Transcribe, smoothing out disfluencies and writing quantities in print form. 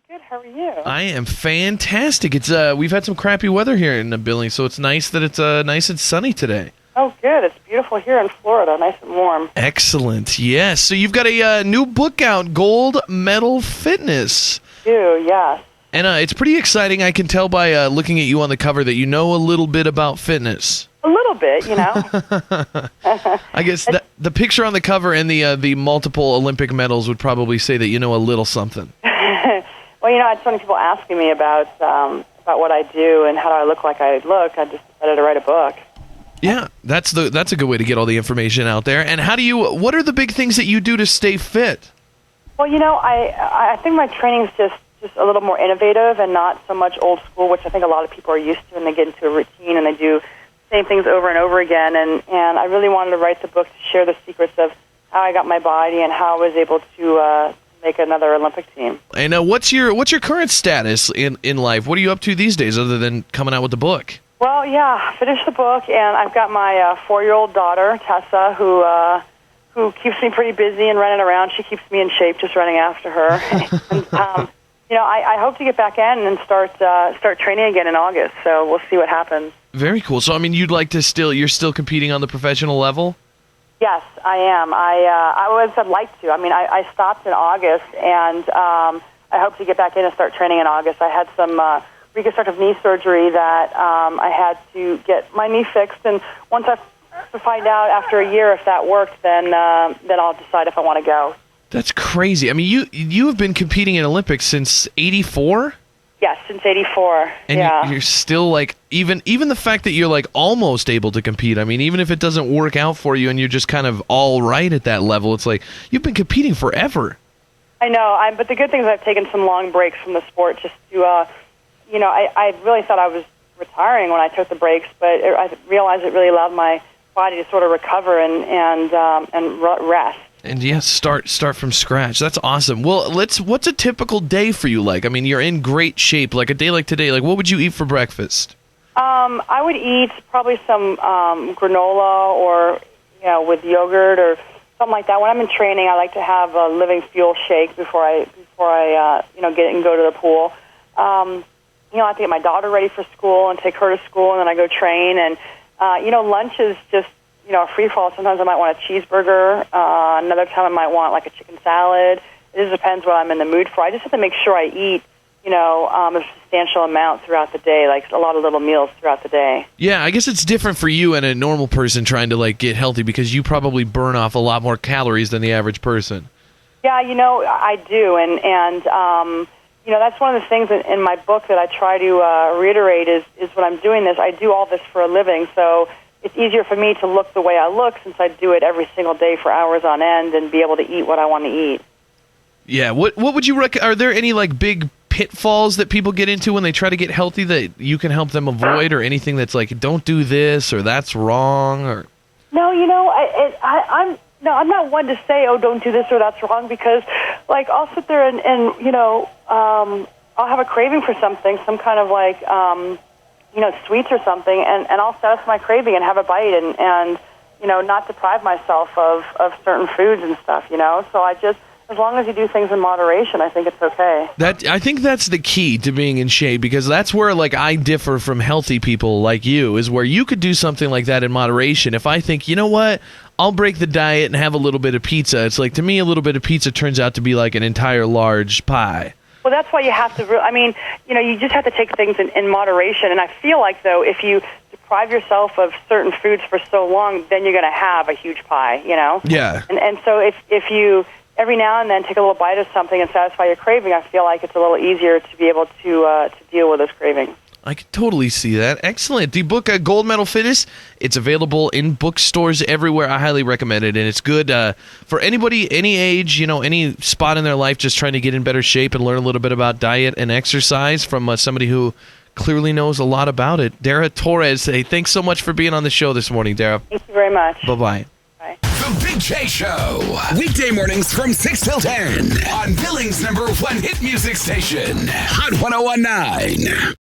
Good. How are you? I am fantastic. It's we've had some crappy weather here in Billings, so it's nice that it's nice and sunny today. Oh, good. It's beautiful here in Florida, nice and warm. Excellent. Yes. So you've got a new book out, Gold Medal Fitness. Yes. And it's pretty exciting. I can tell by looking at you on the cover that you know a little bit about fitness. A little bit, you know. I guess the picture on the cover and the multiple Olympic medals would probably say that you know a little something. Well, you know, I had so many people asking me about what I do and how do I look like I look. I just decided to write a book. Yeah, that's a good way to get all the information out there. And what are the big things that you do to stay fit? Well, you know, I think my training's just a little more innovative and not so much old school, which I think a lot of people are used to, and they get into a routine and they do the same things over and over again. And I really wanted to write the book to share the secrets of how I got my body and how I was able to make another Olympic team. And what's your current status in life? What are you up to these days other than coming out with the book? Well, yeah, I finished the book, and I've got my 4-year-old daughter, Tessa, who keeps me pretty busy and running around. She keeps me in shape just running after her. And, you know, I hope to get back in and start training again in August, so we'll see what happens. Very cool. So, I mean, you're still competing on the professional level? Yes, I am. I'd like to. I mean, I stopped in August, and I hope to get back in and start training in August. I had some reconstructive knee surgery that I had to get my knee fixed, and once I find out after a year if that worked, then I'll decide if I want to go. That's crazy. I mean, you have been competing in Olympics since '84? Yes, since '84. And yeah. you're still like even the fact that you're like almost able to compete. I mean, even if it doesn't work out for you and you're just kind of all right at that level, it's like you've been competing forever. I know. But the good thing is I've taken some long breaks from the sport just to. You know, I really thought I was retiring when I took the breaks, but I realized it really allowed my body to sort of recover and rest. And yes, start from scratch. That's awesome. Well, what's a typical day for you like? I mean, you're in great shape. Like a day like today, like what would you eat for breakfast? I would eat probably some granola or, you know, with yogurt or something like that. When I'm in training, I like to have a Living Fuel shake before I you know, get and go to the pool. You know, I have to get my daughter ready for school and take her to school, and then I go train. And, you know, lunch is just, you know, a free-fall. Sometimes I might want a cheeseburger. Another time I might want, like, a chicken salad. It just depends what I'm in the mood for. I just have to make sure I eat, you know, a substantial amount throughout the day, like a lot of little meals throughout the day. Yeah, I guess it's different for you and a normal person trying to, like, get healthy because you probably burn off a lot more calories than the average person. Yeah, you know, I do. And you know, that's one of the things in my book that I try to reiterate is when I'm doing this, I do all this for a living, so it's easier for me to look the way I look since I do it every single day for hours on end and be able to eat what I want to eat. Yeah, what would you recommend? Are there any, like, big pitfalls that people get into when they try to get healthy that you can help them avoid, or anything that's like, don't do this, or that's wrong, or... No, you know, I'm not one to say, oh, don't do this or that's wrong, because, like, I'll sit there and you know, I'll have a craving for something, some kind of, like, you know, sweets or something, and I'll satisfy my craving and have a bite and you know, not deprive myself of certain foods and stuff, you know? So I just, as long as you do things in moderation, I think it's okay. I think that's the key to being in shape, because that's where, like, I differ from healthy people like you, is where you could do something like that in moderation. If I think, you know what, I'll break the diet and have a little bit of pizza, it's like, to me, a little bit of pizza turns out to be like an entire large pie. Well, that's why you have to, I mean, you know, you just have to take things in moderation. And I feel like, though, if you deprive yourself of certain foods for so long, then you're going to have a huge pie, you know? Yeah. And so if you every now and then take a little bite of something and satisfy your craving, I feel like it's a little easier to be able to deal with those cravings. I can totally see that. Excellent. The book, Gold Medal Fitness, it's available in bookstores everywhere. I highly recommend it, and it's good for anybody, any age, you know, any spot in their life, just trying to get in better shape and learn a little bit about diet and exercise from somebody who clearly knows a lot about it. Dara Torres, hey, thanks so much for being on the show this morning, Dara. Thank you very much. Bye-bye. Bye. The Big J Show. Weekday mornings from 6 till 10 on Billings' #1 hit music station, Hot 101.9.